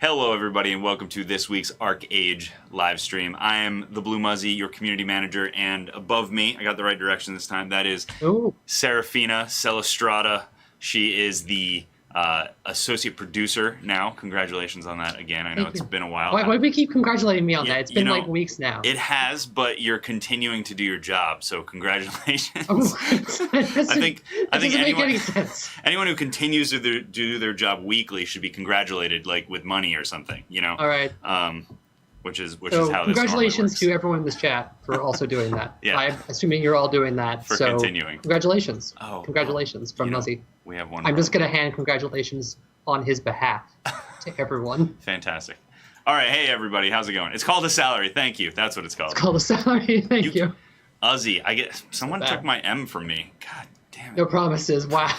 Hello everybody and welcome to this week's ArcheAge live stream. I am the Blue Muzzy, your community manager, and above me, I got the right direction this time, that is Serafina Celestrata. She is the associate producer now. Congratulations on that again. I know it's been a while. Why do we keep congratulating me on that? It's been like weeks now. It has, but you're continuing to do your job, so congratulations. I think anyone who continues to do their job weekly should be congratulated, like with money or something, you know? All right. Which is how this normally works. Congratulations to everyone in this chat for also doing that. Yeah. I'm assuming you're all doing that. For continuing. Congratulations. Oh, congratulations from Muzzy. We have one. I'm just going to hand congratulations on his behalf to everyone. Fantastic. All right. Hey, everybody. How's it going? It's called a salary. Thank you. That's what it's called. It's called a salary. Thank you. Uzzy. Someone took my M from me. God damn it. No promises. Wow.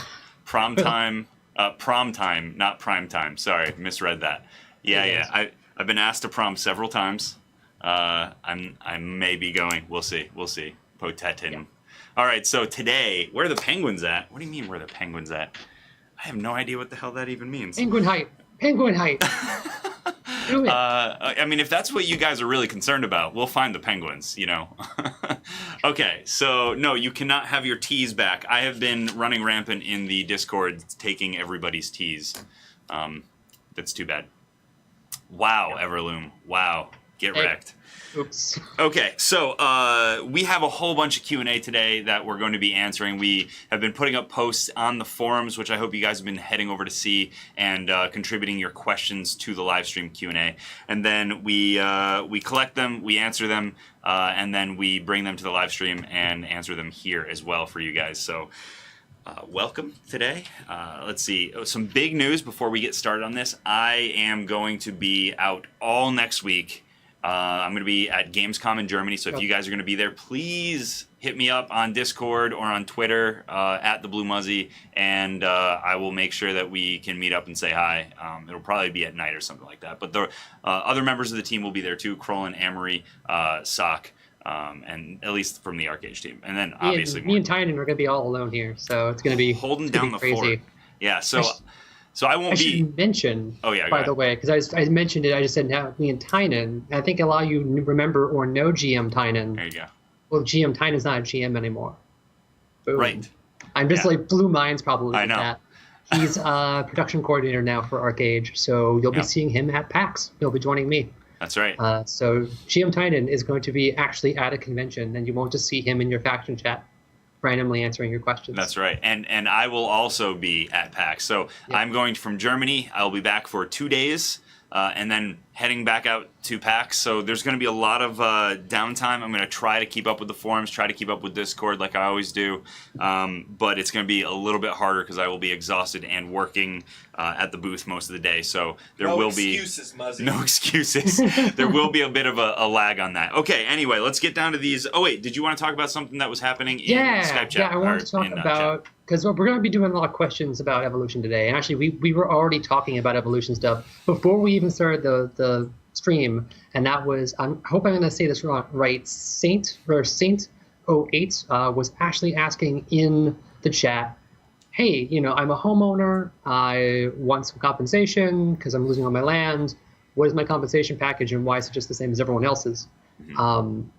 Prom time, not prime time. Sorry. Misread that. Yeah. I've been asked to prom several times. I may be going. We'll see. Potetin. Yeah. All right. So today, where are the penguins at? What do you mean, where are the penguins at? I have no idea what the hell that even means. Penguin height. Penguin height. Do it. I mean, if that's what you guys are really concerned about, we'll find the penguins, you know. Okay. So no, you cannot have your teas back. I have been running rampant in the Discord, taking everybody's teas. That's too bad. Wow, Everloom. Wow. Get wrecked. Oops. Okay, so we have a whole bunch of Q&A today that we're going to be answering. We have been putting up posts on the forums, which I hope you guys have been heading over to see and contributing your questions to the live stream Q&A. And then we collect them, we answer them, and then we bring them to the live stream and answer them here as well for you guys. So welcome today. Let's see. Some big news before we get started on this. I am going to be out all next week. I'm going to be at Gamescom in Germany, so if you guys are going to be there, please hit me up on Discord or on Twitter at the Blue Muzzy, and I will make sure that we can meet up and say hi. It'll probably be at night or something like that. But the other members of the team will be there too: Kroll and Amory, Sock, and at least from the ArcheAge team. And then obviously me and Tynan are going to be all alone here, so it's going to be holding down the fort. Yeah, so I won't be. I should mention, by the way, because I mentioned it, I just said now me and Tynan. I think a lot of you remember or know GM Tynan. There you go. Well, GM Tynan's not a GM anymore. Boom. Right. I'm just like Blue Minds probably. I know. That. He's production coordinator now for ArcheAge, so you'll be seeing him at PAX. He'll be joining me. That's right. So GM Tynan is going to be actually at a convention, and you won't just see him in your faction chat randomly answering your questions. That's right. And I will also be at PAX. So I'm going from Germany. I'll be back for 2 days and then heading back out to PAX. So there's going to be a lot of downtime. I'm going to try to keep up with the forums, try to keep up with Discord like I always do. But it's going to be a little bit harder because I will be exhausted and working at the booth most of the day. So there will be no excuses. There will be a bit of a lag on that. Okay, anyway, let's get down to these. Oh, wait, did you want to talk about something that was happening in Skype chat? Yeah, I wanted to talk about, because we're going to be doing a lot of questions about evolution today. And actually, we were already talking about evolution stuff before we even started the stream, and that was, I hope I'm going to say this right, Saint 08 was actually asking in the chat, hey, you know, I'm a homeowner, I want some compensation because I'm losing all my land. What is my compensation package and why is it just the same as everyone else's?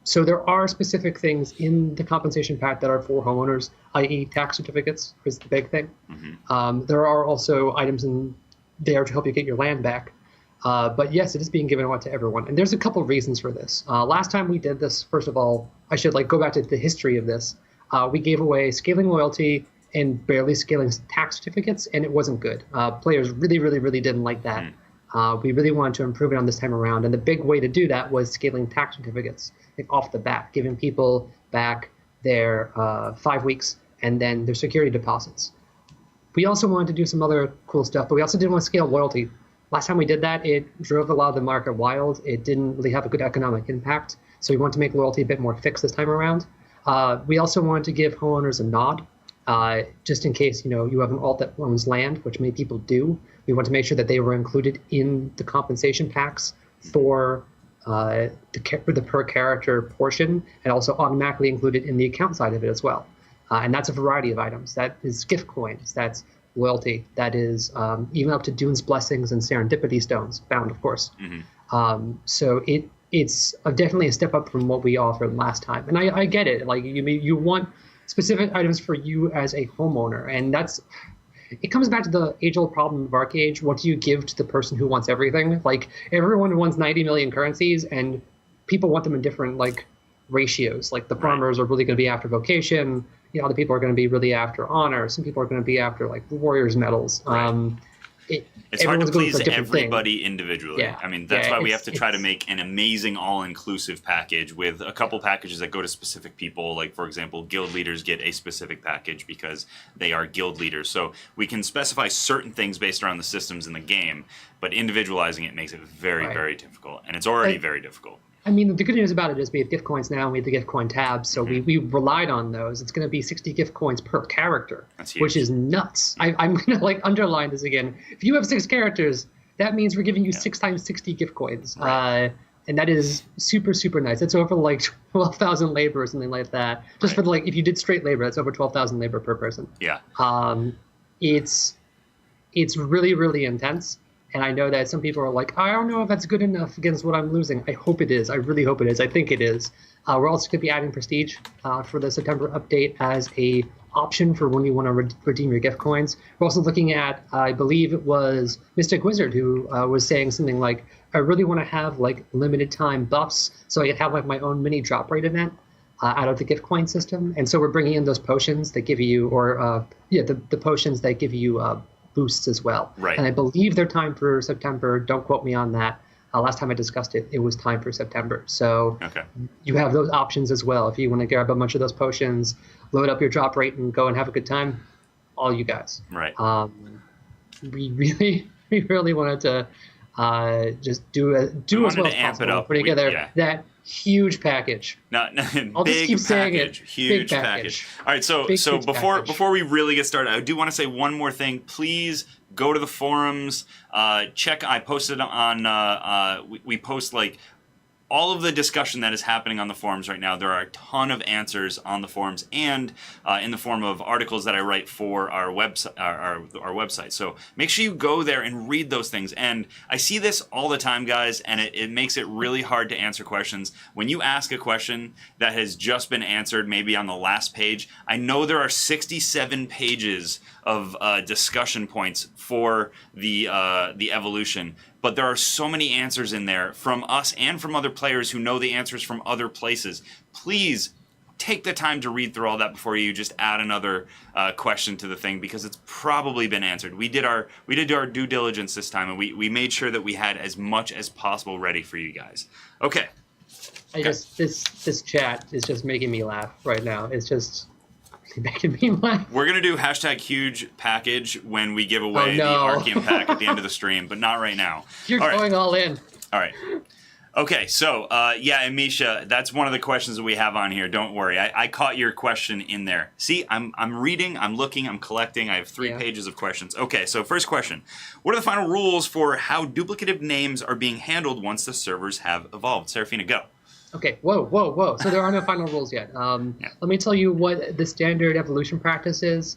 So there are specific things in the compensation pack that are for homeowners, i.e. tax certificates is the big thing. There are also items in there to help you get your land back. But yes, it is being given out to everyone. And there's a couple of reasons for this. Last time we did this, first of all, I should go back to the history of this. We gave away scaling loyalty and barely scaling tax certificates, and it wasn't good. Players really, really, really didn't like that. We really wanted to improve it on this time around. And the big way to do that was scaling tax certificates off the bat, giving people back their 5 weeks and then their security deposits. We also wanted to do some other cool stuff, but we also didn't want to scale loyalty. Last time we did that, it drove a lot of the market wild. It didn't really have a good economic impact. So we want to make loyalty a bit more fixed this time around. We also wanted to give homeowners a nod, just in case you have an alt that owns land, which many people do. We want to make sure that they were included in the compensation packs for the per character portion, and also automatically included in the account side of it as well. And that's a variety of items. That is gift coins. That's loyalty that is even up to Dune's Blessings and Serendipity Stones, bound, of course. So it's definitely a step up from what we offered last time. And I get it. Like, you want specific items for you as a homeowner, and it comes back to the age-old problem of ArcheAge. What do you give to the person who wants everything? Like, everyone wants 90 million currencies, and people want them in different, like, ratios. Like, the farmers are really going to be after vocation. You know, other people are going to be really after honor. Some people are going to be after, like, warriors medals. It's hard to please everybody individually. Yeah. I mean, that's why we have to try to make an amazing all-inclusive package with a couple packages that go to specific people. Like, for example, guild leaders get a specific package because they are guild leaders. So we can specify certain things based around the systems in the game, but individualizing it makes it very, very difficult. And it's already very difficult. I mean, the good news about it is we have gift coins now, and we have the gift coin tabs, so we relied on those. It's going to be 60 gift coins per character, which is nuts. I'm going to, like, underline this again. If you have 6 characters, that means we're giving you 6 times 60 gift coins, and that is super, super nice. It's over, like, 12,000 labor or something like that. Just for, like, if you did straight labor, that's over 12,000 labor per person. Yeah. It's really, really intense. And I know that some people are like, I don't know if that's good enough against what I'm losing. I hope it is. I really hope it is. I think it is. We're also going to be adding Prestige for the September update as a option for when you want to redeem your gift coins. We're also looking at, I believe it was Mystic Wizard who was saying something like, I really want to have, like, limited time buffs so I can have, like, my own mini drop rate event out of the gift coin system. And so we're bringing in those potions that give you, the potions that give you boosts as well. Right. And I believe they're timed for September. Don't quote me on that. Last time I discussed it, it was timed for September. So you have those options as well. If you want to grab a bunch of those potions, load up your drop rate, and go and have a good time, all you guys. Right. We really wanted to just do as well as possible. Put together that huge package. I'll just keep saying it. Huge package. All right, so before we really get started, I do want to say one more thing. Please go to the forums. Check. I posted on. We post, like, all of the discussion that is happening on the forums right now. There are a ton of answers on the forums and in the form of articles that I write for our website. Our website. So make sure you go there and read those things. And I see this all the time, guys, and it makes it really hard to answer questions. When you ask a question that has just been answered, maybe on the last page, I know there are 67 pages of discussion points for the evolution. But there are so many answers in there from us and from other players who know the answers from other places. Please take the time to read through all that before you just add another question to the thing, because it's probably been answered. We did our due diligence this time, and we made sure that we had as much as possible ready for you guys. Okay. This chat is just making me laugh right now. It's just making me laugh. We're gonna do #huge package when we give away the Archean pack at the end of the stream, but not right now. You're going all in. All right. Okay, so and Misha, that's one of the questions that we have on here. Don't worry, I caught your question in there. See, I'm reading, I'm looking, I'm collecting. I have 3 pages of questions. Okay, so first question: what are the final rules for how duplicative names are being handled once the servers have evolved? Serafina, go. Okay, whoa. So there are no final rules yet. Let me tell you what the standard evolution practice is,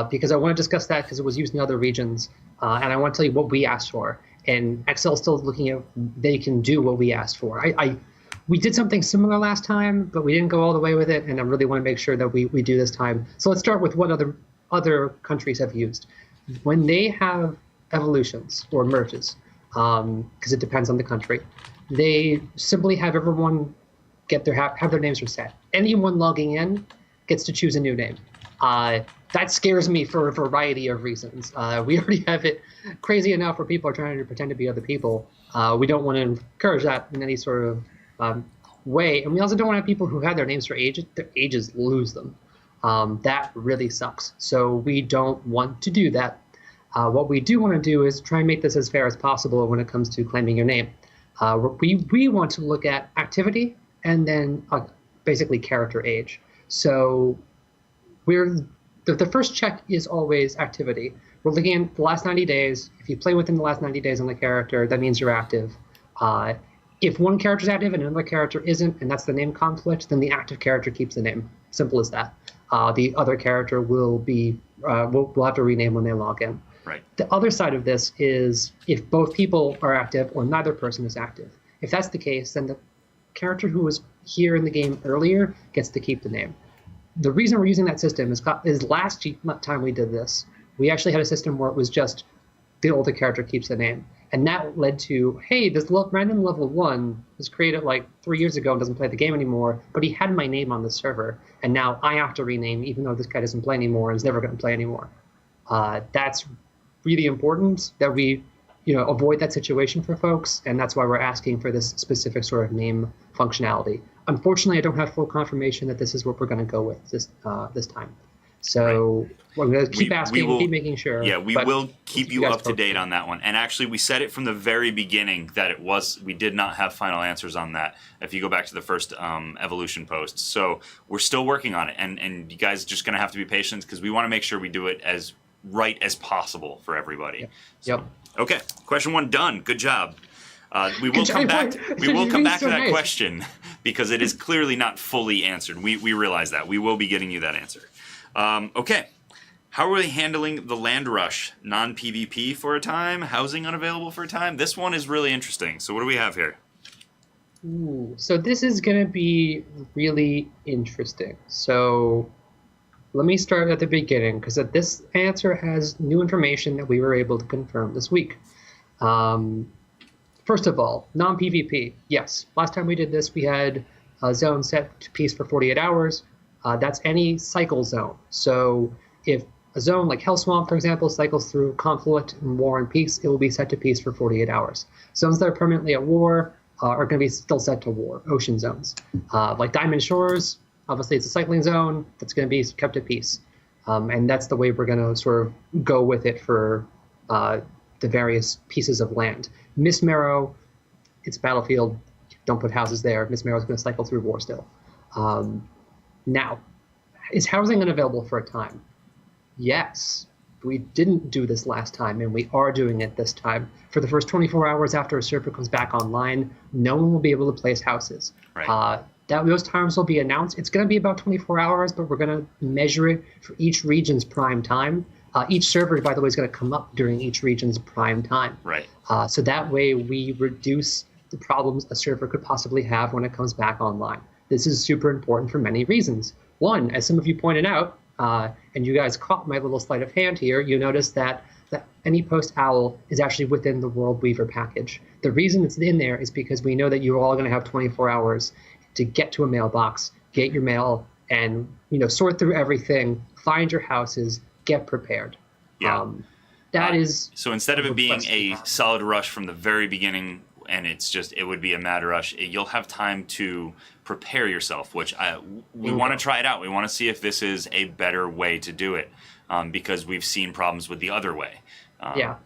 because I want to discuss that because it was used in other regions, and I want to tell you what we asked for. And Excel's still looking at they can do what we asked for. We did something similar last time, but we didn't go all the way with it, and I really want to make sure that we do this time. So let's start with what other countries have used. When they have evolutions or merges, because it depends on the country, they simply have everyone have their names reset. Anyone logging in gets to choose a new name. That scares me for a variety of reasons. We already have it crazy enough where people are trying to pretend to be other people. We don't want to encourage that in any sort of way. And we also don't want to have people who have their names for their ages lose them. That really sucks. So we don't want to do that. What we do want to do is try and make this as fair as possible when it comes to claiming your name. We want to look at activity and then basically character age. So the first check is always activity. We're looking at the last 90 days. If you play within the last 90 days on the character, that means you're active. If one character is active and another character isn't, and that's the name conflict, then the active character keeps the name. Simple as that. the other character will be will have to rename when they log in. Right. The other side of this is if both people are active or neither person is active. If that's the case, then the character who was here in the game earlier gets to keep the name. The reason we're using that system is last time we did this, we actually had a system where it was just the older character keeps the name. And that led to, hey, this random level 1 was created like 3 years ago and doesn't play the game anymore, but he had my name on the server, and now I have to rename even though this guy doesn't play anymore and is never going to play anymore. That's really important that we avoid that situation for folks, and that's why we're asking for this specific sort of name functionality. Unfortunately, I don't have full confirmation that this is what we're going to go with this time. So we're going to keep asking, keep making sure. Yeah, we will keep you up to date on that one. And actually, we said it from the very beginning that we did not have final answers on that, if you go back to the first evolution post. So we're still working on it, and you guys are just going to have to be patient because we want to make sure we do it as right as possible for everybody. Yep. So, okay, question 1 done. Good job. We will come back. We will come back to that question because it is clearly not fully answered. We realize that. We will be getting you that answer. Okay. How are we handling the land rush? Non-PvP for a time? Housing unavailable for a time? This one is really interesting. So what do we have here? Ooh, so this is going to be really interesting. So let me start at the beginning because this answer has new information that we were able to confirm this week. First of all, non-PvP. Yes, last time we did this, we had a zone set to peace for 48 hours. That's any cycle zone. So if a zone like Hell Swamp, for example, cycles through conflict and war and peace, it will be set to peace for 48 hours. Zones that are permanently at war are going to be still set to war, ocean zones. Like Diamond Shores, obviously it's a cycling zone that's going to be kept at peace. And that's the way we're going to sort of go with it for the various pieces of land. Miss Marrow, it's a battlefield. Don't put houses there. Miss Marrow is going to cycle through war still. Now, is housing unavailable for a time? Yes. We didn't do this last time, and we are doing it this time. For the first 24 hours after a server comes back online, no one will be able to place houses. Right. Those times will be announced. It's going to be about 24 hours, but we're going to measure it for each region's prime time. Each server, by the way, is going to come up during each region's prime time. Right. So that way we reduce the problems a server could possibly have when it comes back online. This is super important for many reasons. One, as some of you pointed out, and you guys caught my little sleight of hand here, you notice that any post owl is actually within the World Weaver package. The reason it's in there is because we know that you're all going to have 24 hours to get to a mailbox, get your mail, and sort through everything, find your houses, get prepared. Yeah. That is. So instead of it being a solid rush from the very beginning, and it would be a mad rush, you'll have time to prepare yourself, which we want to try it out. We want to see if this is a better way to do it, because we've seen problems with the other way.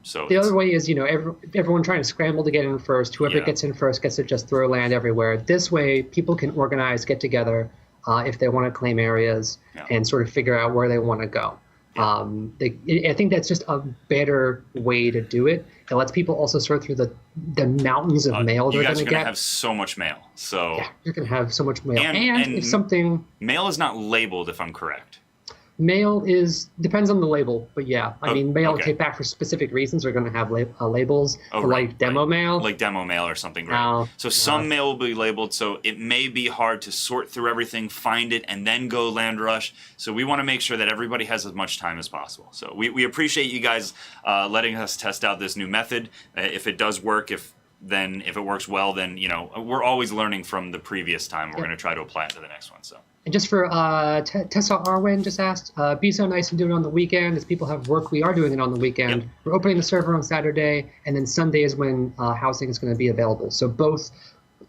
So the other way is, everyone trying to scramble to get in first. Whoever gets in first gets to just throw land everywhere. This way, people can organize, get together if they want to claim areas and sort of figure out where they want to go. I think that's just a better way to do it. It lets people also sort through the mountains of mail they're going to get. You guys are going to have so much mail. So yeah, you're going to have so much mail. And if something... Mail is not labeled, if I'm correct. Mail depends on the label, but yeah. I mean, mail take back for specific reasons are going to have labels for like demo mail. Like demo mail or something, right? So some mail will be labeled, so it may be hard to sort through everything, find it, and then go land rush. So we want to make sure that everybody has as much time as possible. So we appreciate you guys letting us test out this new method. If it does work, if it works well, then we're always learning from the previous time. We're going to try to apply it to the next one. So. And just for Tessa Arwin just asked, be so nice and do it on the weekend. As people have work, we are doing it on the weekend. Yep. We're opening the server on Saturday, and then Sunday is when housing is going to be available. So both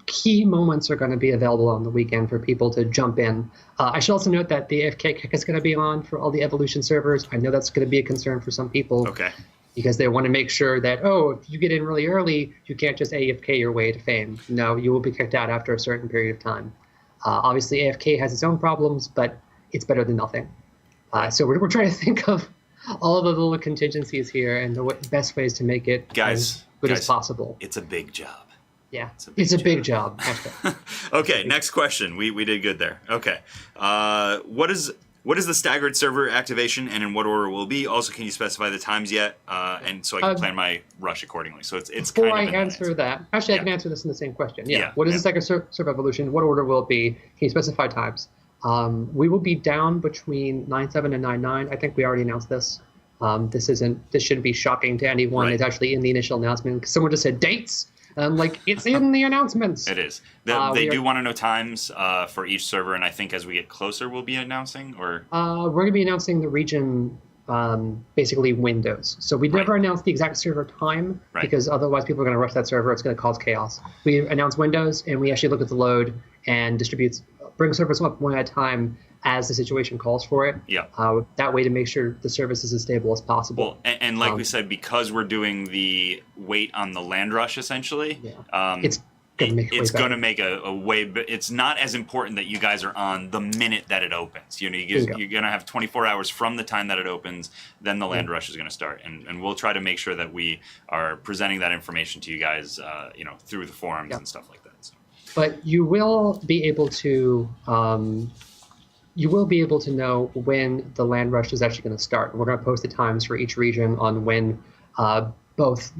key moments are going to be available on the weekend for people to jump in. I should also note that the AFK kick is going to be on for all the Evolution servers. I know that's going to be a concern for some people. Okay. Because they want to make sure that, if you get in really early, you can't just AFK your way to fame. No, you will be kicked out after a certain period of time. Obviously, AFK has its own problems, but it's better than nothing. So we're trying to think of all of the little contingencies here and the best ways to make it as good as possible. It's a big job. Yeah, it's a big job. Okay, next question. We did good there. Okay. What is What is the staggered server activation, and in what order will it be? Also, can you specify the times yet? And so I can plan my rush accordingly. So it's before kind of I answer that, actually, I can answer this in the same question. Yeah. What is the staggered server evolution? What order will it be? Can you specify times? We will be down between 9.7 and 9.9. I think we already announced this. This shouldn't be shocking to anyone. Right. It's actually in the initial announcement. Someone just said dates. Like, it's in the announcements. It is. They do want to know times for each server, and I think as we get closer, we'll be announcing, or? We're going to be announcing the region, basically windows. So we never announce the exact server time, because otherwise people are going to rush that server. It's going to cause chaos. We announce windows, and we actually look at the load and bring servers up one at a time as the situation calls for it. Yeah. That way to make sure the service is as stable as possible. Well, and like we said, because we're doing the wait on the land rush, essentially, it's going to make a way. But it's not as important that you guys are on the minute that it opens. You're going to have 24 hours from the time that it opens. Then the land rush is going to start, and we'll try to make sure that we are presenting that information to you guys, through the forums and stuff like that. So. But you will be able to. You will be able to know when the land rush is actually going to start. We're going to post the times for each region on when both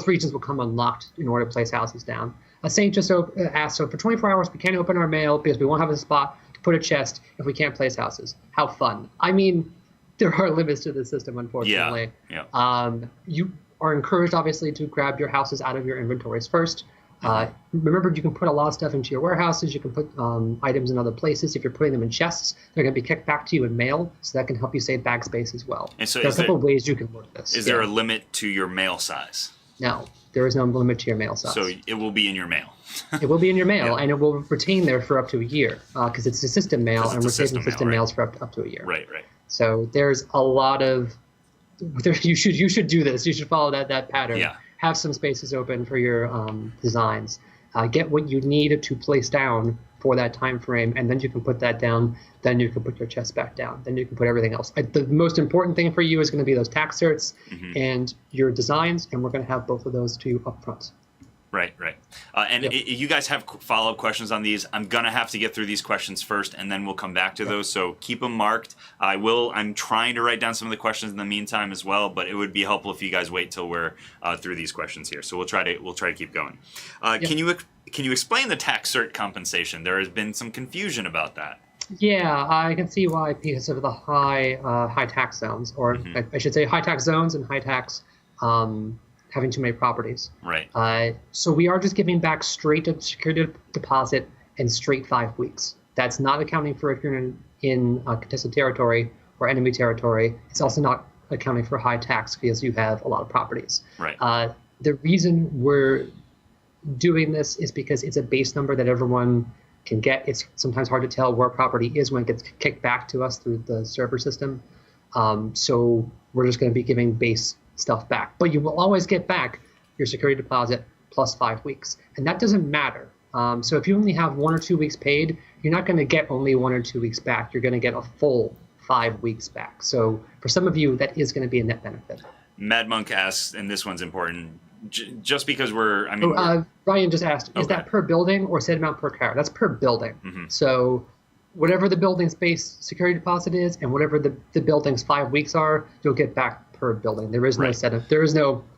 regions will come unlocked in order to place houses down. Saint just asked, so for 24 hours we can't open our mail because we won't have a spot to put a chest if we can't place houses. How fun. I mean, there are limits to the system, unfortunately. Yeah. You are encouraged, obviously, to grab your houses out of your inventories first. Remember, you can put a lot of stuff into your warehouses. You can put items in other places. If you're putting them in chests, they're going to be kicked back to you in mail, so that can help you save bag space as well. And so there are a couple of ways you can work this. Is there a limit to your mail size? No, there is no limit to your mail size. So it will be in your mail. It will be in your mail, and it will retain there for up to a year, because it's a system mail, and we're saving system mails for up to a year. Right. So there's a lot of... You should do this. You should follow that pattern. Yeah. Have some spaces open for your designs. Get what you need to place down for that time frame, and then you can put that down. Then you can put your chest back down. Then you can put everything else. The most important thing for you is going to be those tax certs and your designs, and we're going to have both of those to you up front. Right. You guys have follow-up questions on these. I'm going to have to get through these questions first, and then we'll come back to those. So keep them marked. I'm trying to write down some of the questions in the meantime as well, but it would be helpful if you guys wait till we're through these questions here. So we'll try to keep going. Can you explain the tax cert compensation? There has been some confusion about that. Yeah, I can see why, because of the high tax zones, or I should say high tax zones and high tax having too many properties. Right. So we are just giving back straight to security deposit and straight 5 weeks. That's not accounting for if you're in contested territory or enemy territory. It's also not accounting for high tax because you have a lot of properties. Right. The reason we're doing this is because it's a base number that everyone can get. It's sometimes hard to tell where property is when it gets kicked back to us through the server system. So we're just going to be giving base stuff back, but you will always get back your security deposit plus 5 weeks, and that doesn't matter. So if you only have 1 or 2 weeks paid, you're not going to get only 1 or 2 weeks back. You're going to get a full 5 weeks back. So for some of you, that is going to be a net benefit. Mad Monk asks, and this one's important, just because Ryan just asked, is that per building or set amount per car? That's per building. So whatever the building's base security deposit is, and whatever the building's 5 weeks are, you'll get back per building. There is no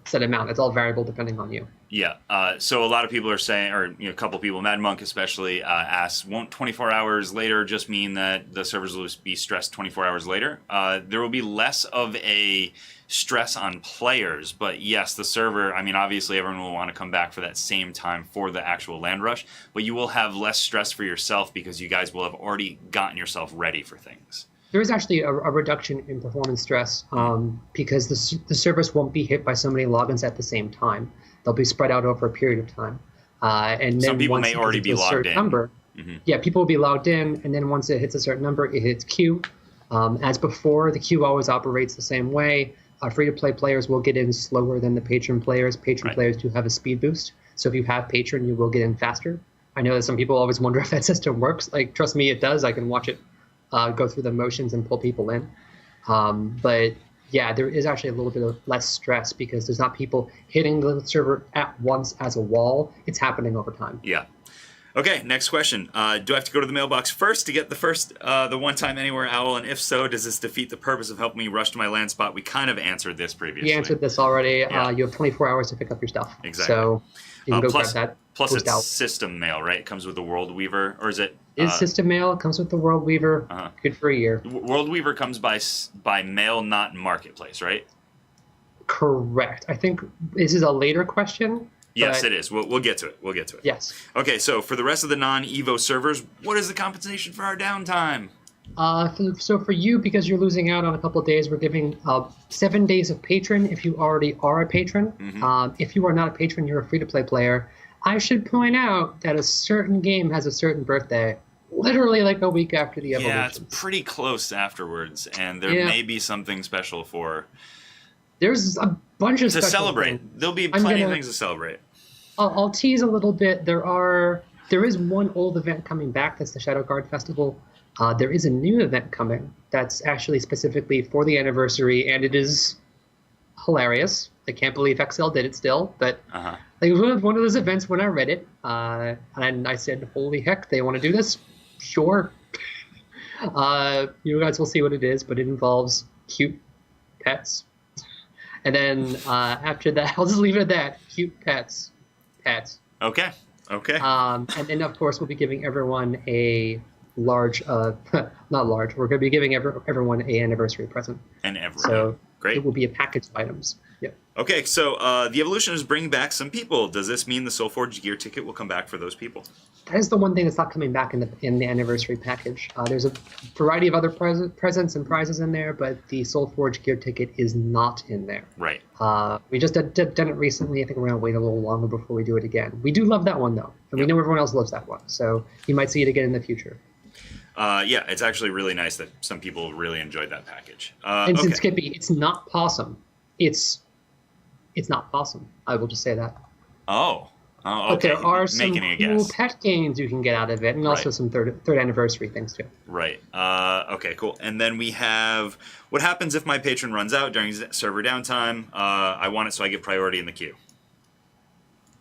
set amount. It's all variable depending on you. Yeah. So a lot of people are saying, or a couple people, Mad Monk especially, asks, won't 24 hours later just mean that the servers will be stressed 24 hours later? There will be less of a stress on players, but yes, the server, obviously everyone will want to come back for that same time for the actual land rush, but you will have less stress for yourself because you guys will have already gotten yourself ready for things. There is actually a reduction in performance stress because the service won't be hit by so many logins at the same time. They'll be spread out over a period of time. And then some people may already be logged in. Yeah, people will be logged in, and then once it hits a certain number, it hits queue. As before, the queue always operates the same way. Free-to-play players will get in slower than the patron players. Patron players do have a speed boost. So if you have patron, you will get in faster. I know that some people always wonder if that system works. Trust me, it does. I can watch it go through the motions and pull people in. But yeah, there is actually a little bit of less stress because there's not people hitting the server at once as a wall. It's happening over time. Yeah. Okay, next question. Do I have to go to the mailbox first to get the one-time anywhere owl? And if so, does this defeat the purpose of helping me rush to my land spot? We kind of answered this previously. You answered this already. Yeah. You have 24 hours to pick up your stuff. Exactly. So you can go grab that. Plus it's out. system mail, right? It comes with the World Weaver, or is it? Is system mail. It comes with the World Weaver. Good for a year. World Weaver comes by mail, not marketplace, right? Correct. I think this is a later question. Yes, it is. We'll get to it. We'll get to it. Yes. Okay, so for the rest of the non-Evo servers, what is the compensation for our downtime? So for you, because you're losing out on a couple of days, we're giving 7 days of patron if you already are a patron. If you are not a patron, you're a free-to-play player. I should point out that a certain game has a certain birthday, literally like a week after the evolution. Yeah, it's pretty close afterwards, and there may be something special for... There's a bunch of to special celebrate. things. There'll be plenty of things to celebrate. I'll tease a little bit. There is one old event coming back. That's the Shadow Guard Festival. There is a new event coming that's actually specifically for the anniversary, and it is hilarious. I can't believe XL did it still, but like, it was one of those events when I read it, and I said, "Holy heck, they want to do this? Sure." You guys will see what it is, but it involves cute pets. And then after that, I'll just leave it at that. Cute pets. Okay. And then, of course, we'll be giving everyone a large, not large, we're going to be giving everyone an anniversary present. So great. It will be a package of items. Yep. Okay, so the evolution is bringing back some people. Does this mean the Soulforged gear ticket will come back for those people? That is the one thing that's not coming back in the anniversary package. There's a variety of other presents and prizes in there, but the Soulforged gear ticket is not in there. Right. We just done it recently. I think we're going to wait a little longer before we do it again. We do love that one, though, and we know everyone else loves that one, so you might see it again in the future. Yeah, it's actually really nice that some people really enjoyed that package. And Skippy, it's not possum. It's not possum. I will just say that. Oh, okay. But there are some Making a cool guess. pet gains you can get out of it, and also some third anniversary things too. Right. Okay, cool. And then we have what happens if my patron runs out during server downtime. I want it so I get priority in the queue.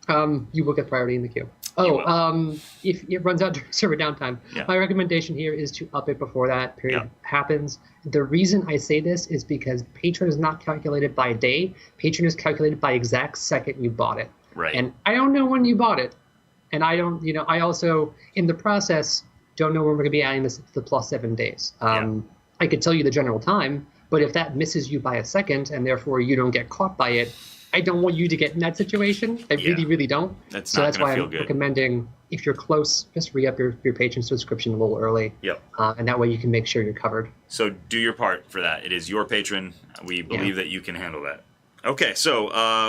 You will get priority in the queue. If it runs out during server downtime, my recommendation here is to up it before that period happens. The reason I say this is because patron is not calculated by day. Patron is calculated by exact second you bought it. Right. And I don't know when you bought it. And I don't, I also, in the process, don't know when we're going to be adding this to the plus 7 days. I could tell you the general time, but if that misses you by a second and therefore you don't get caught by it, I don't want you to get in that situation. I really, really don't. That's why feel I'm good. recommending, if you're close, just re-up your patron subscription a little early. Yep. And that way you can make sure you're covered. So do your part for that. It is your patron. We believe that you can handle that. Okay, so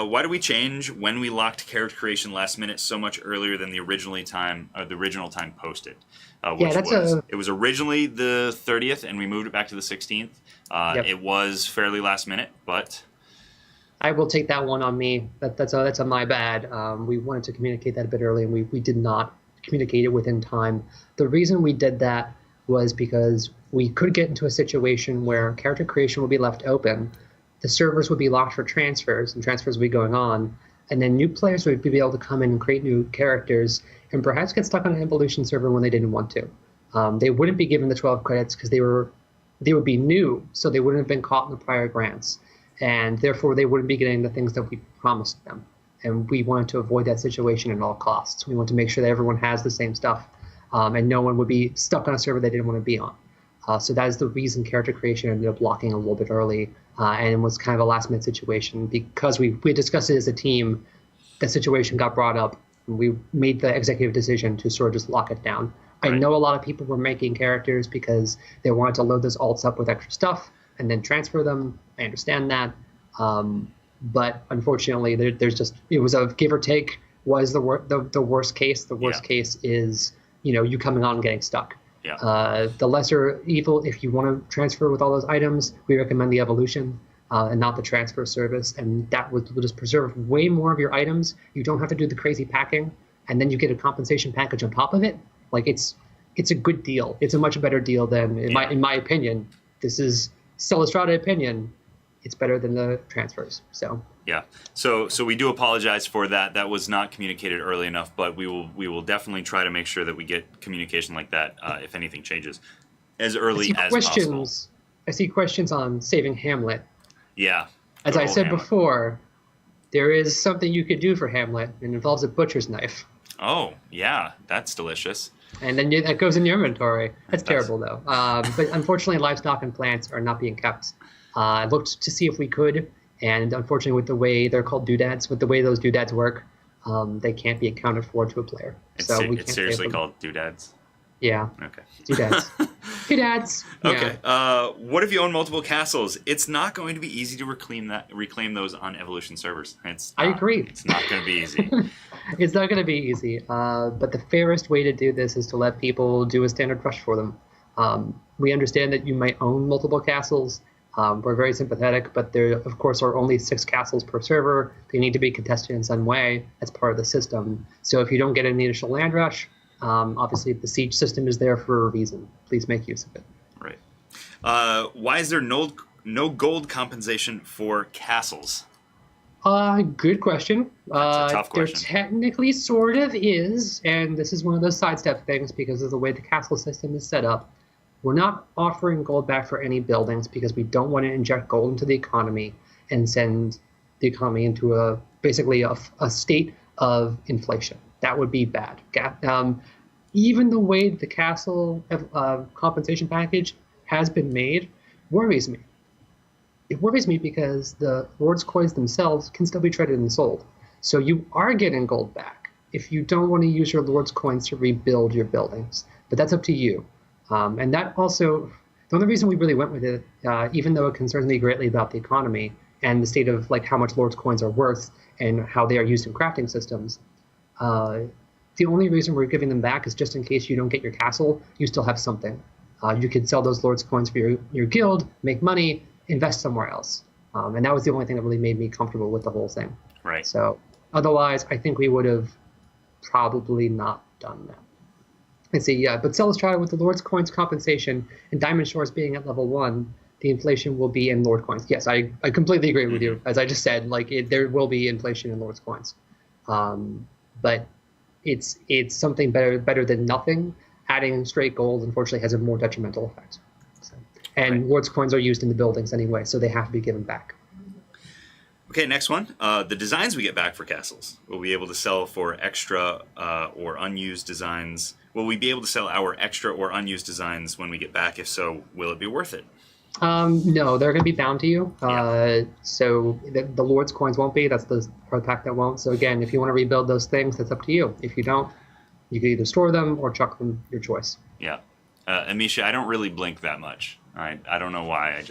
why do we change when we locked character creation last minute so much earlier than the original time posted? It was originally the 30th, and we moved it back to the 16th. It was fairly last minute, but I will take that one on me. That's on my bad. We wanted to communicate that a bit early, and we did not communicate it within time. The reason we did that was because we could get into a situation where character creation would be left open. The servers would be locked for transfers, and transfers would be going on, and then new players would be able to come in and create new characters and perhaps get stuck on an evolution server when they didn't want to. They wouldn't be given the 12 credits because they would be new, so they wouldn't have been caught in the prior grants, and therefore they wouldn't be getting the things that we promised them. And we wanted to avoid that situation at all costs. We want to make sure that everyone has the same stuff, and no one would be stuck on a server they didn't want to be on. So that is the reason character creation ended up blocking a little bit early, and it was kind of a last-minute situation. Because we discussed it as a team, the situation got brought up, and we made the executive decision to sort of just lock it down. Right. I know a lot of people were making characters because they wanted to load those alts up with extra stuff and then transfer them. I understand that. But unfortunately, it was a give or take was the worst case. The worst case is, you coming on and getting stuck. Yeah. The lesser evil, if you want to transfer with all those items, we recommend the evolution and not the transfer service. And that will just preserve way more of your items. You don't have to do the crazy packing, and then you get a compensation package on top of it. Like it's a good deal. It's a much better deal than, in my opinion, this is still a Strata opinion. it's better than the transfers. So yeah, so we do apologize for that. That was not communicated early enough, but we will definitely try to make sure that we get communication like that if anything changes as early as possible. I see questions on saving Hamlet. Yeah. As I said before, there is something you could do for Hamlet. It involves a butcher's knife. Oh, yeah, that's delicious. And then that goes in your inventory. That's terrible, though. But unfortunately, livestock and plants are not being kept. I looked to see if we could, and unfortunately, with the way they're called doodads, with the way those doodads work, they can't be accounted for to a player. It's seriously called doodads? Yeah. Okay. Doodads. Doodads. Okay. What if you own multiple castles? It's not going to be easy to reclaim those on Evolution servers. I agree. It's not going to be easy. It's not going to be easy. But the fairest way to do this is to let people do a standard rush for them. We understand that you might own multiple castles. We're very sympathetic, but there, of course, are only 6 castles per server. They need to be contested in some way as part of the system. So if you don't get an initial land rush, obviously the siege system is there for a reason. Please make use of it. Right. Why is there no gold compensation for castles? Good question. That's a tough question. There technically sort of is, and this is one of those sidestep things because of the way the castle system is set up. We're not offering gold back for any buildings because we don't want to inject gold into the economy and send the economy into basically a state of inflation. That would be bad. Even the way the castle compensation package has been made worries me. It worries me because the Lord's coins themselves can still be traded and sold. So you are getting gold back if you don't want to use your Lord's coins to rebuild your buildings. But that's up to you. And that also, the only reason we really went with it, even though it concerns me greatly about the economy and the state of like how much Lord's coins are worth and how they are used in crafting systems, the only reason we're giving them back is just in case you don't get your castle, you still have something. You could sell those Lord's coins for your guild, make money, invest somewhere else. And that was the only thing that really made me comfortable with the whole thing. Right. So otherwise, I think we would have probably not done that. Let's see, yeah, but Celestra with the Lord's coins compensation and Diamond Shores being at level 1, the inflation will be in Lord coins. Yes, I completely agree with you. As I just said, like there will be inflation in Lord's coins. But it's something better than nothing. Adding straight gold, unfortunately, has a more detrimental effect. So, and right. Lord's coins are used in the buildings anyway, so they have to be given back. Okay, next one. The designs we get back for castles. Will we be able to sell for extra or unused designs? Will we be able to sell our extra or unused designs when we get back? If so, will it be worth it? No, they're going to be bound to you. Yeah. So the Lord's coins won't be. That's the part of the pack that won't. So again, if you want to rebuild those things, that's up to you. If you don't, you can either store them or chuck them, your choice. Yeah. Amisha, I don't really blink that much. I don't know why.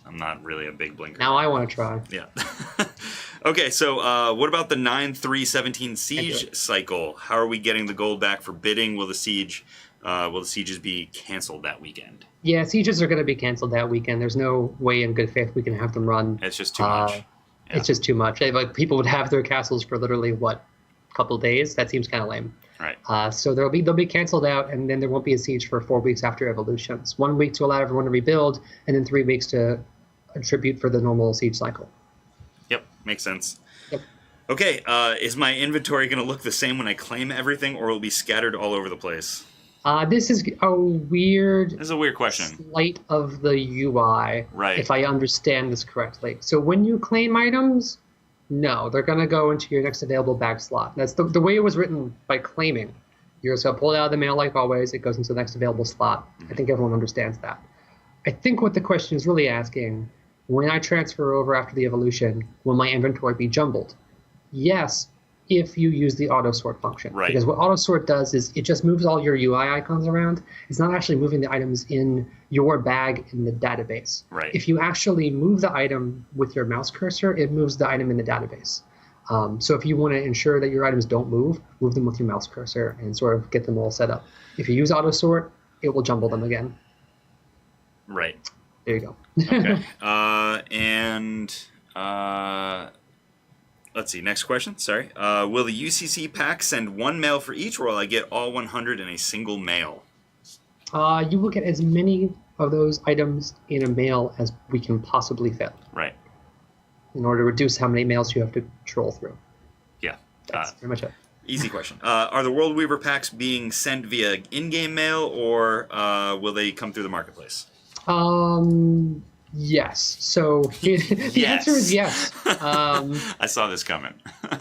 I'm not really a big blinker. Now I want to try. Yeah. Okay, so what about the 9/3/17 siege cycle? How are we getting the gold back for bidding? Will the sieges be canceled that weekend? Yeah, sieges are going to be canceled that weekend. There's no way in good faith we can have them run. It's just too much. Yeah. It's just too much. Like people would have their castles for literally a couple days. That seems kind of lame. Right. So they'll be canceled out, and then there won't be a siege for 4 weeks after evolutions. 1 week to allow everyone to rebuild, and then 3 weeks to attribute for the normal siege cycle. Yep, makes sense. Yep. Okay, is my inventory going to look the same when I claim everything, or will it be scattered all over the place? This is a weird question. Slight of the UI, right? If I understand this correctly. So when you claim items, no, they're going to go into your next available bag slot. That's the way it was written by claiming. You're just going to pull it out of the mail like always. It goes into the next available slot. I think everyone understands that. I think what the question is really asking, when I transfer over after the evolution, will my inventory be jumbled? Yes, if you use the auto sort function. Right. Because what auto sort does is it just moves all your UI icons around. It's not actually moving the items in your bag in the database. Right. If you actually move the item with your mouse cursor, it moves the item in the database. So if you want to ensure that your items don't move them with your mouse cursor and sort of get them all set up. If you use auto sort, it will jumble them again. Right. There you go. Okay. Let's see. Next question. Sorry. Will the UCC pack send 1 mail for each, or will I get all 100 in a single mail? You will get as many of those items in a mail as we can possibly fit. Right. In order to reduce how many mails you have to troll through. Yeah. That's pretty much it. Easy question. Are the World Weaver packs being sent via in-game mail, or will they come through the marketplace? Yes. So the answer is yes. I saw this coming.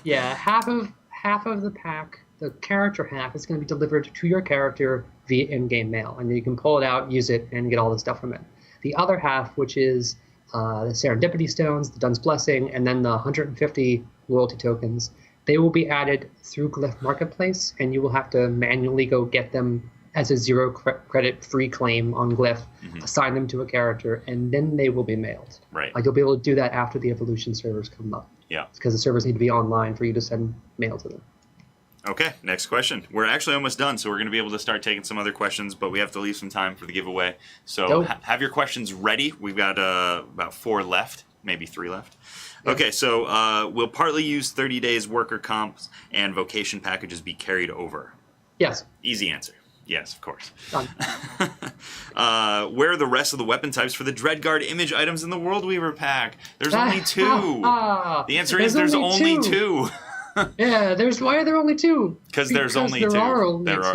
Yeah, half of the pack, the character half, is going to be delivered to your character via in-game mail, and you can pull it out, use it, and get all the stuff from it. The other half, which is the Serendipity Stones, the Dun's Blessing, and then the 150 loyalty tokens, they will be added through Glyph Marketplace, and you will have to manually go get them as a 0 credit free claim on Glyph, assign them to a character, and then they will be mailed. Right. Like, you'll be able to do that after the evolution servers come up. Yeah. Because the servers need to be online for you to send mail to them. Okay, next question. We're actually almost done, so we're going to be able to start taking some other questions, but we have to leave some time for the giveaway. So have your questions ready. We've got about 4 left, maybe 3 left. Okay, so will partly use 30 days worker comps and vocation packages be carried over? Yes. Easy answer. Yes, of course. Done. Where are the rest of the weapon types for the Dreadguard image items in the World Weaver pack? There's only 2. The answer is there's only 2. Yeah, why are there only 2? Because there's only 2. There are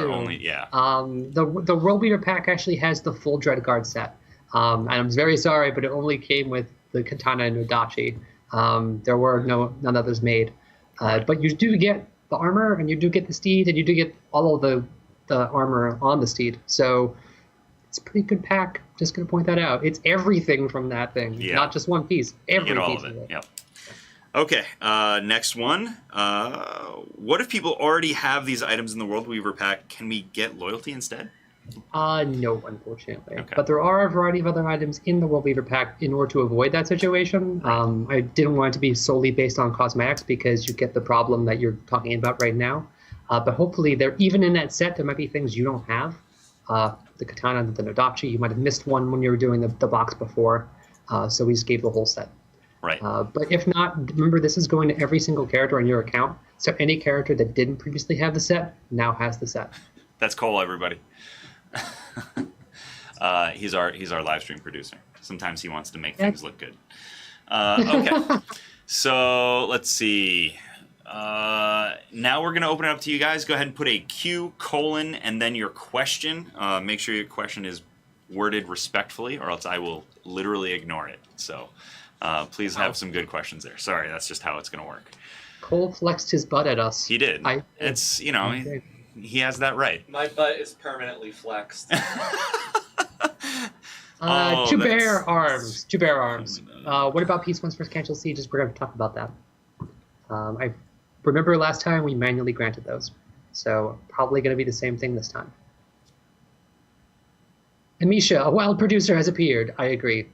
only 2. The World Weaver pack actually has the full Dreadguard set. And I'm very sorry, but it only came with the Katana and Udachi. There were none others made. But you do get the armor, and you do get the steed, and you do get all of the armor on the steed. So it's a pretty good pack. Just going to point that out. It's everything from that thing, not just one piece. Every piece of it. Yep. Okay, next one. What if people already have these items in the World Weaver pack? Can we get loyalty instead? No, unfortunately. Okay. But there are a variety of other items in the World Weaver pack in order to avoid that situation. I didn't want it to be solely based on cosmetics because you get the problem that you're talking about right now. But hopefully, even in that set, there might be things you don't have. The Katana, the Nodachi, you might have missed one when you were doing the box before. So we just gave the whole set. Right. But if not, remember, this is going to every single character on your account. So any character that didn't previously have the set now has the set. That's Cole, everybody. He's our live stream producer. Sometimes he wants to make things look good. Okay. So let's see. Now we're going to open it up to you guys. Go ahead and put a Q, colon, and then your question. Make sure your question is worded respectfully, or else I will literally ignore it. So please have some good questions there. Sorry, that's just how it's going to work. Cole flexed his butt at us. He did. It's, he has that right. My butt is permanently flexed. Joubert arms. Joubert arms. What about Peace Once vs. Cancel Sieges? We're going to talk about that. I remember last time we manually granted those. So probably going to be the same thing this time. Amisha, a wild producer, has appeared. I agree.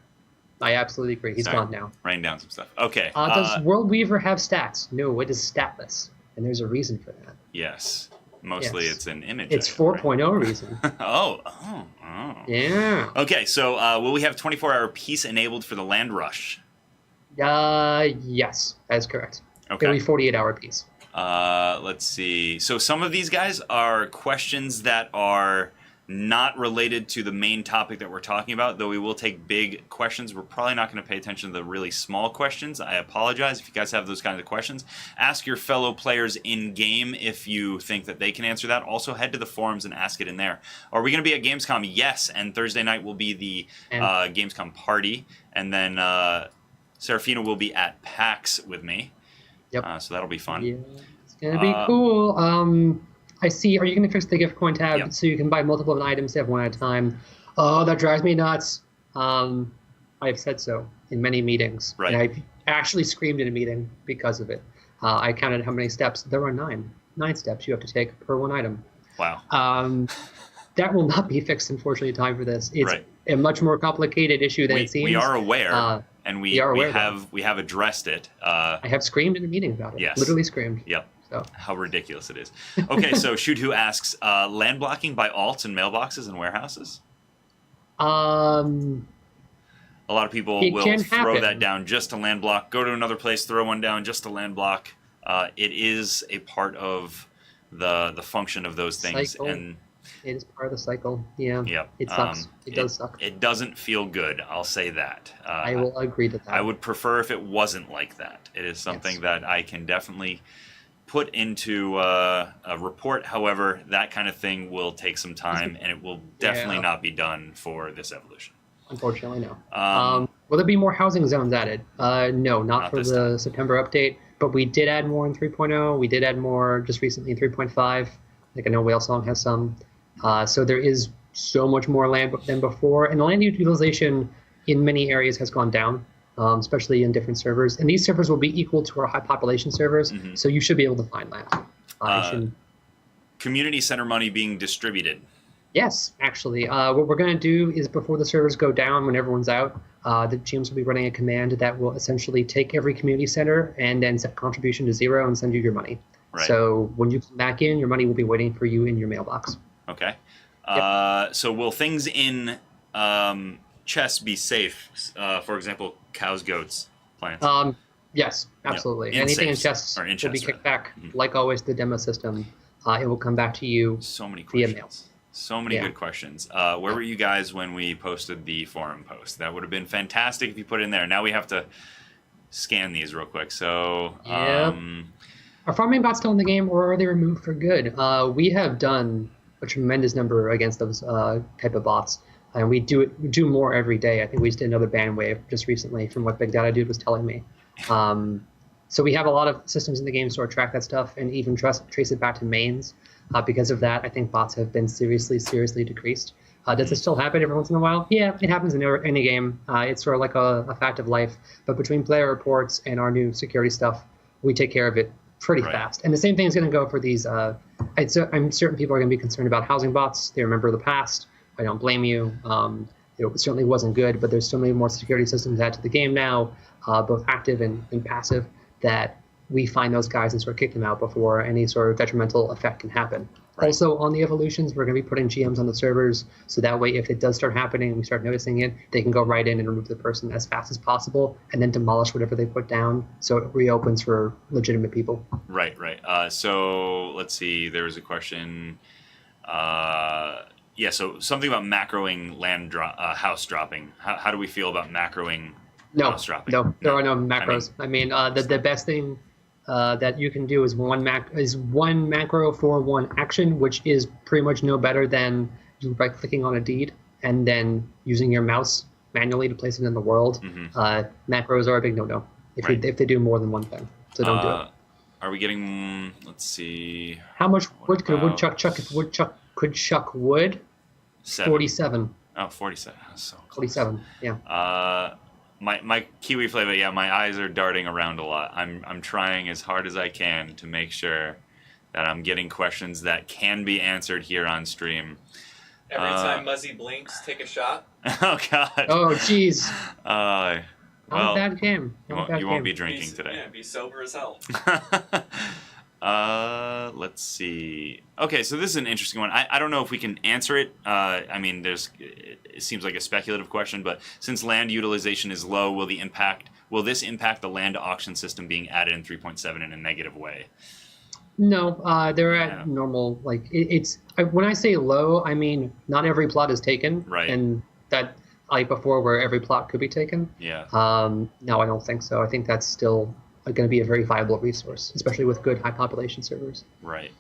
I absolutely agree. He's gone now. Writing down some stuff. Okay. Does World Weaver have stats? No, it is statless. And there's a reason for that. Yes. Mostly it's an image. It's 4.0 reason. Oh. Yeah. Okay, so will we have 24-hour peace enabled for the land rush? Yes, that is correct. Okay. It'll be 48-hour peace. Let's see. So some of these guys are questions that are not related to the main topic that we're talking about, though we will take big questions. We're probably not going to pay attention to the really small questions. I apologize if you guys have those kinds of questions. Ask your fellow players in-game if you think that they can answer that. Also, head to the forums and ask it in there. Are we going to be at Gamescom? Yes, and Thursday night will be the Gamescom party, and then Serafina will be at PAX with me. Yep. So that'll be fun. Yeah, it's going to be cool. I see. Are you going to fix the gift coin tab so you can buy multiple items instead of one at a time? Oh, that drives me nuts. I have said so in many meetings. Right. And I've actually screamed in a meeting because of it. I counted how many steps. There are 9 steps you have to take per one item. Wow. That will not be fixed, unfortunately, in time for this. It's a much more complicated issue than it seems. We are aware, and we have addressed it. I have screamed in a meeting about it. Yes. Literally screamed. Yep. So. How ridiculous it is. Okay, so Shoot Who asks, land blocking by alts and mailboxes and warehouses? A lot of people will throw that down just to land block, go to another place, throw one down just to land block. It is a part of the function of those things. Cycle. And It is part of the cycle. Yeah. Yep. It sucks. It does suck. It doesn't feel good. I'll say that. I will agree to that. I would prefer if it wasn't like that. It is something that I can definitely put into a report. However, that kind of thing will take some time, and it will definitely not be done for this evolution. Unfortunately, no. Will there be more housing zones added? No, not for the September update. But we did add more in 3.0. We did add more just recently in 3.5. Like I know Whale Song has some. So there is so much more land than before. And the land utilization in many areas has gone down, especially in different servers. And these servers will be equal to our high population servers. So you should be able to find land. Community center money being distributed. Yes, actually. What we're going to do is before the servers go down, when everyone's out, the GMs will be running a command that will essentially take every community center and then set contribution to 0 and send you your money. Right. So when you come back in, your money will be waiting for you in your mailbox. Okay. So will things in chests be safe? For example, cows, goats, plants? Yes, absolutely. Anything in chests will be kicked back. Like always, the demo system. It will come back to you so many via questions. mail. So many good questions. Where were you guys when we posted the forum post? That would have been fantastic if you put it in there. Now we have to scan these real quick. So, are farming bots still in the game, or are they removed for good? We have done a tremendous number against those type of bots, and we do more every day. I think we just did another ban wave just recently, from what Big Data Dude was telling me. So we have a lot of systems in the game to track that stuff and even trace it back to mains. Because of that, I think bots have been seriously decreased. Does it still happen every once in a while? Yeah, it happens in any game. It's sort of like a fact of life. But between player reports and our new security stuff, we take care of it pretty fast. And the same thing is going to go for these. I'm certain people are going to be concerned about housing bots. They remember the past. I don't blame you. It certainly wasn't good, but there's so many more security systems added to the game now, both active and passive, that we find those guys and sort of kick them out before any sort of detrimental effect can happen. Right. Also, on the evolutions, we're going to be putting GMs on the servers, so that way if it does start happening and we start noticing it, they can go right in and remove the person as fast as possible and then demolish whatever they put down, so it reopens for legitimate people. Right. So let's see, there was a question. So something about macroing land house dropping. How do we feel about macroing house dropping? No, there are no macros. I mean the best thing that you can do is one macro for one action, which is pretty much no better than you right-clicking on a deed and then using your mouse manually to place it in the world. Macros are a big no-no if they do more than one thing. So don't do it. Are we getting? Let's see. How much wood could a woodchuck chuck if woodchuck could chuck wood? 47. Oh, 47. So close. 47. Yeah. My Kiwi flavor, my eyes are darting around a lot. I'm trying as hard as I can to make sure that I'm getting questions that can be answered here on stream. Every time Muzzy blinks, take a shot. Oh God. Oh jeez. Well, not a bad game. You won't be drinking today. Yeah, be sober as hell. Let's see. Okay, so this is an interesting one. I don't know if we can answer it. I mean, it seems like a speculative question, but since land utilization is low, will this impact the land auction system being added in 3.7 in a negative way? No, they're at normal. Like it's when I say low, I mean not every plot is taken, and that like before where every plot could be taken. Yeah. No, I don't think so. I think that's still going to be a very viable resource, especially with good high population servers. Right.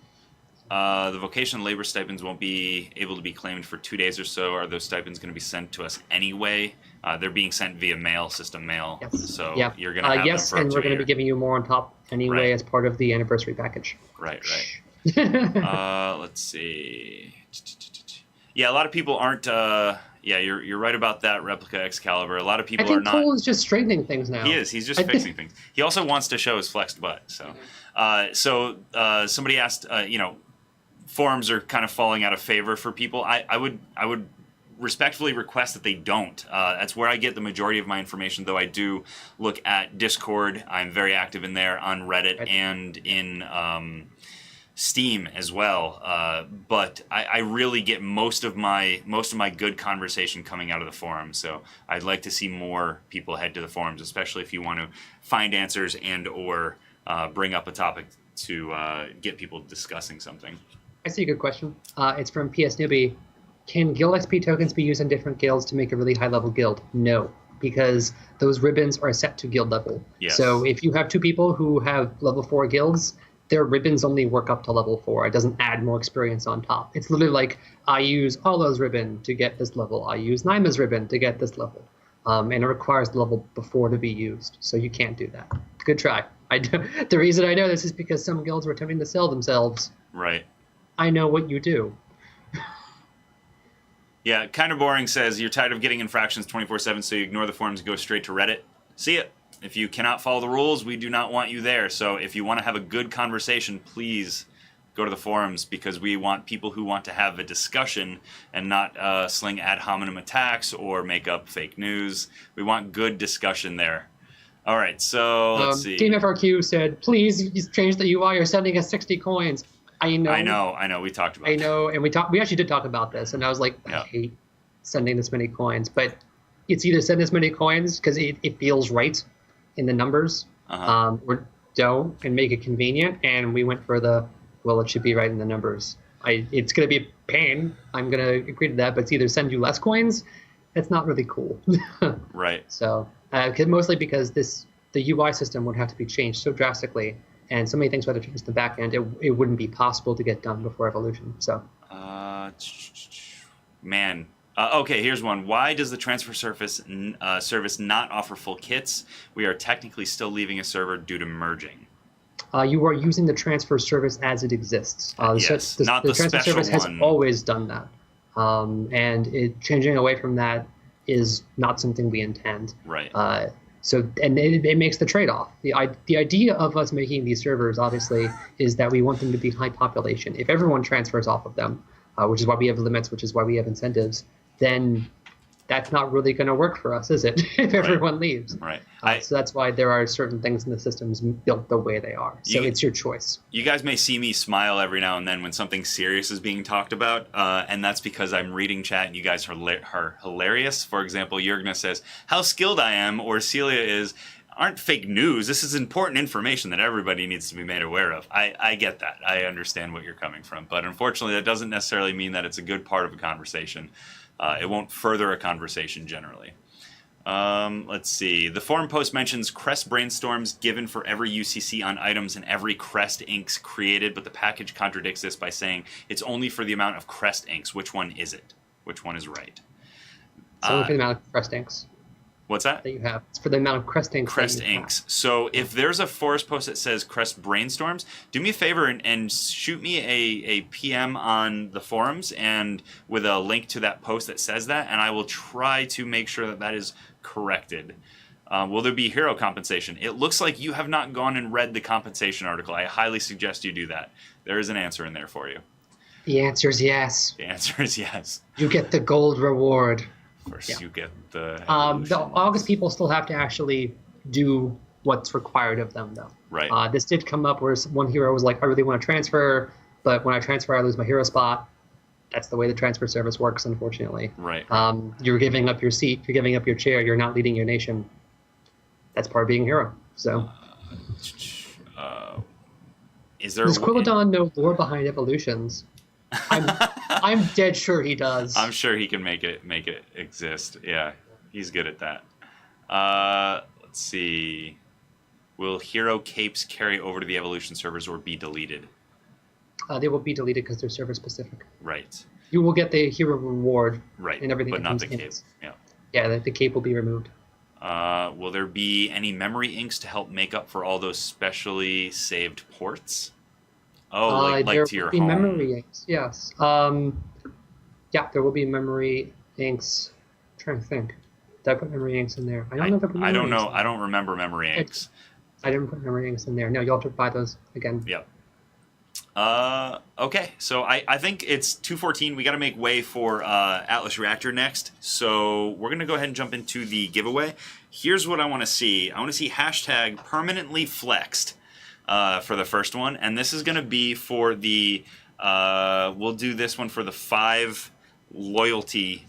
The vocation labor stipends won't be able to be claimed for 2 days or so. Are those stipends going to be sent to us anyway? They're being sent via system mail. Yes. So you're going to have yes, them for and we're going to be giving you more on top anyway as part of the anniversary package. Right. Let's see. Yeah, a lot of people aren't. You're right about that, Replica Excalibur. A lot of people are not. I think Cole is just straightening things now. He is. He's just fixing things. He also wants to show his flexed butt. So, somebody asked, forums are kind of falling out of favor for people. I would respectfully request that they don't. That's where I get the majority of my information, though I do look at Discord. I'm very active in there, on Reddit, and in Steam as well. But I really get most of my good conversation coming out of the forum. So I'd like to see more people head to the forums, especially if you want to find answers and or bring up a topic to get people discussing something. I see a good question. It's from PS Newbie. Can guild XP tokens be used in different guilds to make a really high-level guild? No, because those ribbons are set to guild level. Yes. So if you have two people who have level 4 guilds, their ribbons only work up to level 4. It doesn't add more experience on top. It's literally like, I use Olo's ribbon to get this level. I use Naima's ribbon to get this level. And it requires the level before to be used. So you can't do that. Good try. The reason I know this is because some guilds were attempting to sell themselves. Right. I know what you do. Yeah, Kind of Boring says, you're tired of getting infractions 24/7, so you ignore the forums and go straight to Reddit. See it. If you cannot follow the rules, we do not want you there. So if you want to have a good conversation, please go to the forums, because we want people who want to have a discussion and not sling ad hominem attacks or make up fake news. We want good discussion there. All right, so let's see. Team FRQ said, please change the UI. You're sending us 60 coins. I know. We talked about it. I know, and we actually did talk about this, and I was like, Yeah. I hate sending this many coins, but it's either send this many coins because it feels right in the numbers, or don't, and make it convenient. And we went for the, well, it should be right in the numbers. It's going to be a pain. I'm going to agree to that, but it's either send you less coins. That's not really cool. Right. So, mostly because the UI system would have to be changed so drastically, and so many things would have to change the back end. It wouldn't be possible to get done before evolution. So, man. Okay, here's one. Why does the transfer service not offer full kits? We are technically still leaving a server due to merging. You are using the transfer service as it exists. Yes, not the transfer special service has one. always done that, and changing away from that is not something we intend. Right. And it makes the trade-off. The idea of us making these servers, obviously, is that we want them to be high population. If everyone transfers off of them, which is why we have limits, which is why we have incentives, then that's not really going to work for us, is it? If everyone leaves. Right. So that's why there are certain things in the systems built the way they are. So it's your choice. You guys may see me smile every now and then when something serious is being talked about, and that's because I'm reading chat and you guys are hilarious. For example, Jurgna says, how skilled I am, or Celia is, aren't fake news. This is important information that everybody needs to be made aware of. I get that. I understand what you're coming from. But unfortunately, that doesn't necessarily mean that it's a good part of a conversation. It won't further a conversation generally. Let's see. The forum post mentions crest brainstorms given for every UCC on items and every crest inks created, but the package contradicts this by saying it's only for the amount of crest inks. Which one is it? Which one is right? It's only for the amount of crest inks. What's that? That you have. It's for the amount of crest inks. Crest inks. So if there's a forest post that says crest brainstorms, do me a favor and shoot me a PM on the forums and with a link to that post that says that, and I will try to make sure that that is corrected. Will there be hero compensation? It looks like you have not gone and read the compensation article. I highly suggest you do that. There is an answer in there for you. The answer is yes. The answer is yes. You get the gold reward. First, you get the August people still have to actually do what's required of them, though. Right. This did come up where one hero was like, I really want to transfer, but when I transfer, I lose my hero spot. That's the way the transfer service works, unfortunately. Right. You're giving up your seat. You're giving up your chair. You're not leading your nation. That's part of being a hero. So. Is there? Does Quilladon know lore behind evolutions? I'm dead sure he does. I'm sure he can make it exist. Yeah, he's good at that. Let's see. Will hero capes carry over to the evolution servers or be deleted? They will be deleted because they're server specific. Right. You will get the hero reward. Right. And everything. But that not comes the in. cape. Yeah. Yeah, the cape will be removed. Will there be any memory inks to help make up for all those specially saved ports? Oh, like to your home. There will be memory inks, yes. Yeah, there will be memory inks. I'm trying to think. Did I put memory inks in there? I don't know if I put memory I don't inks know. I don't remember memory inks. I didn't put memory inks in there. No, you'll have to buy those again. Yep. Okay, so I think it's 2:14. We got to make way for Atlas Reactor next. So we're going to go ahead and jump into the giveaway. Here's what I want to see. I want to see hashtag permanently flexed for the first one. And this is going to be for the, we'll do this one for the 5 loyalty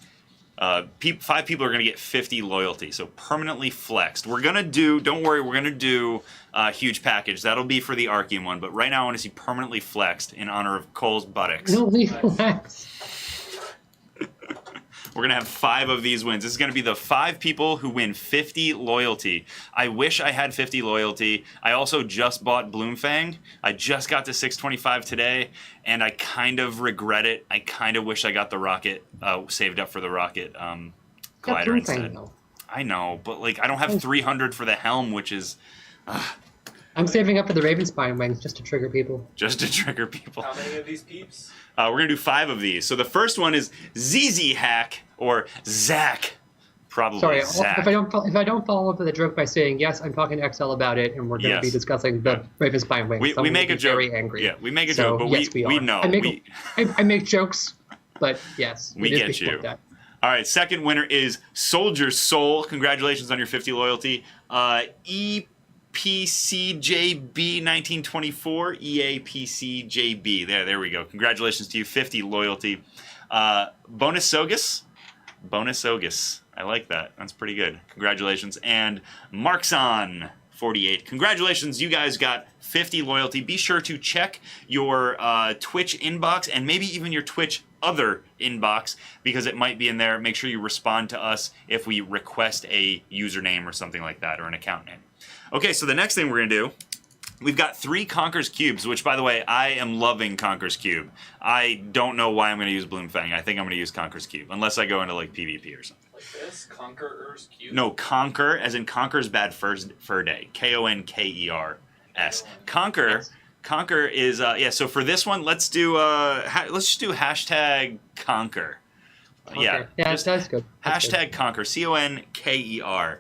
5 people are going to get 50 loyalty, so permanently flexed. We're going to do, don't worry, we're going to do a huge package. That'll be for the Archean one, but right now I want to see permanently flexed in honor of Cole's buttocks. Permanently flexed. We're going to have 5 of these wins. This is going to be the 5 people who win 50 loyalty. I wish I had 50 loyalty. I also just bought Bloomfang. I just got to 625 today, and I kind of regret it. I kind of wish I got the rocket, saved up for the rocket glider instead. Though. I know, but like I don't have 300 for the helm, which is... I'm saving up for the Raven Spine wings just to trigger people. Just to trigger people. How many of these peeps? We're going to do 5 of these. So the first one is ZZ Hack, or Zach. Probably Sorry, Zach. if I don't follow up with a joke by saying, yes, I'm talking to XL about it, and we're going to be discussing the Raven Spine wings. We make a joke. Very angry. Yeah, we make a joke, but yes, we know. I make jokes, but yes. We get you. That. All right, second winner is Soldier Soul. Congratulations on your 50 loyalty. EPCJB1924, EAPCJB. There we go. Congratulations to you, 50 loyalty. Bonus Ogus. I like that. That's pretty good. Congratulations. And Markson, 48. Congratulations, you guys got 50 loyalty. Be sure to check your Twitch inbox and maybe even your Twitch other inbox because it might be in there. Make sure you respond to us if we request a username or something like that or an account name. Okay, so the next thing we're going to do, we've got 3 Conquer's Cubes, which, by the way, I am loving Conquer's Cube. I don't know why I'm going to use Bloomfang. I think I'm going to use Conquer's Cube, unless I go into, like, PvP or something. Like this? Conqueror's Cube? No, Conquer, as in Conquer's Bad Fur Day. K-O-N-K-E-R-S. Conquer is, so for this one, let's just do hashtag Conquer. Yeah, that's good. Hashtag Conquer, C-O-N-K-E-R.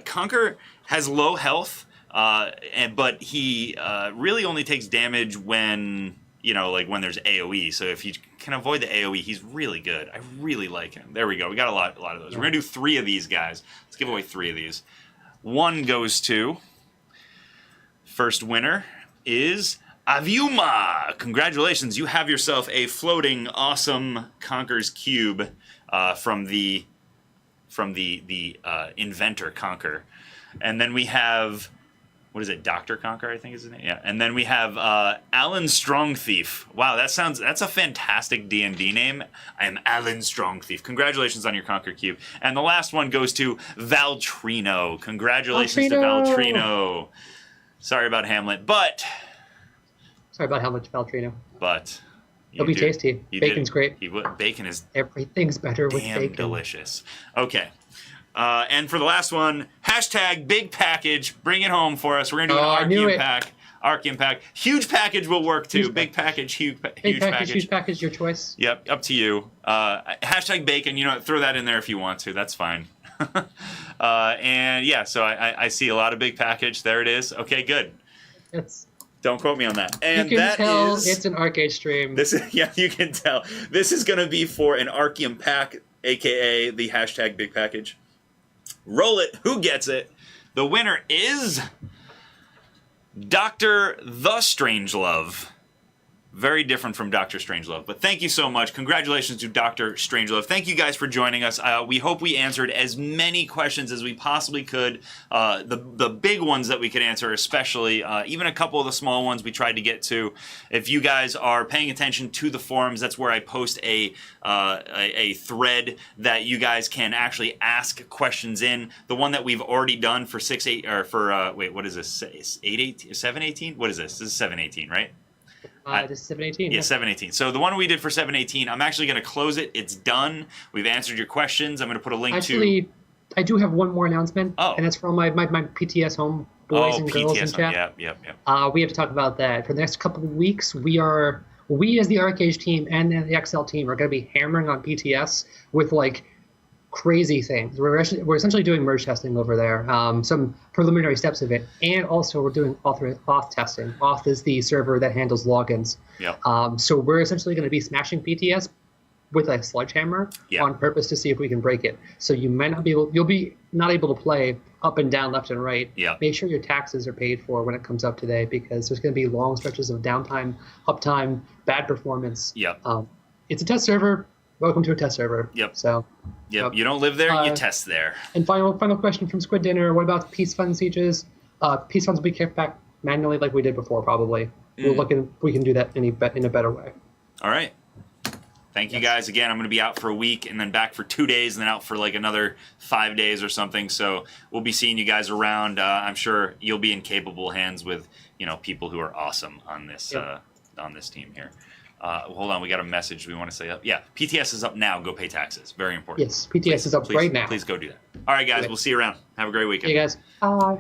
Conquer has low health, but he really only takes damage when, when there's AoE. So if you can avoid the AoE, he's really good. I really like him. There we go. We got a lot of those. We're going to do 3 of these guys. Let's give away 3 of these. 1 goes to... First winner is Aviuma. Congratulations. You have yourself a floating, awesome Conquer's Cube from the inventor Conquer. And then we have, what is it, Dr. Conquer, I think is his name? Yeah. And then we have Alan Strongthief. Wow, that's a fantastic D&D name. I am Alan Strongthief. Congratulations on your Conquer Cube. And the last one goes to Valtrino. Congratulations to Valtrino. Sorry about Hamlet, but... Sorry about Valtrino. But... It'll be tasty. Bacon's great. Bacon is... Everything's better with bacon. Damn delicious. Okay. And for the last one, hashtag big package. Bring it home for us. We're going to do an Archean pack. Archean pack. Huge package will work too. Big package, huge package. Huge package, your choice. Yep, up to you. Hashtag bacon, throw that in there if you want to. That's fine. And yeah, so I see a lot of big package. There it is. Okay, good. Don't quote me on that. And you can tell it's an ArcheAge stream. You can tell. This is going to be for an Archean pack, aka the hashtag big package. Roll it. Who gets it? The winner is Dr. The Strangelove. Very different from Dr. Strangelove. But thank you so much. Congratulations to Dr. Strangelove. Thank you guys for joining us. We hope we answered as many questions as we possibly could. The big ones that we could answer especially. Even a couple of the small ones we tried to get to. If you guys are paying attention to the forums, that's where I post a thread that you guys can actually ask questions in. The one that we've already done for 6-8 or for what is this? 8-18 7-18? What is this? This is 7-18, right? This is 7-18. Yeah, 7-18. So the one we did for 7-18, I'm actually going to close it. It's done. We've answered your questions. I'm going to put a link to... I do have one more announcement. Oh. And that's for my PTS home boys and girls in chat. Yep. We have to talk about that. For the next couple of weeks, we as the ArcheAge team and the XL team are going to be hammering on PTS with crazy things. We're essentially doing merge testing over there, some preliminary steps of it, and also we're doing auth testing. Auth is the server that handles logins. Yeah. So we're essentially going to be smashing PTS with a sledgehammer on purpose to see if we can break it. So you'll be not able to play up and down, left and right. Yeah. Make sure your taxes are paid for when it comes up today, because there's going to be long stretches of downtime, uptime, bad performance. Yeah. It's a test server. welcome to a test server. Yep. So. Yep. You don't live there, you test there. And final question from Squid Dinner. What about peace fund sieges? Peace funds will be kicked back manually like we did before, probably. We'll look in. We can do that in a better way. All right. Thank you guys again. I'm going to be out for a week and then back for 2 days and then out for like another 5 days or something. So we'll be seeing you guys around. I'm sure you'll be in capable hands with people who are awesome on this on this team here. Hold on, we got a message we want to say up. Yeah, PTS is up now. Go pay taxes. Very important. Yes, PTS is up right now. Please go do that. All right, guys. We'll see you around. Have a great weekend. Hey guys. Bye.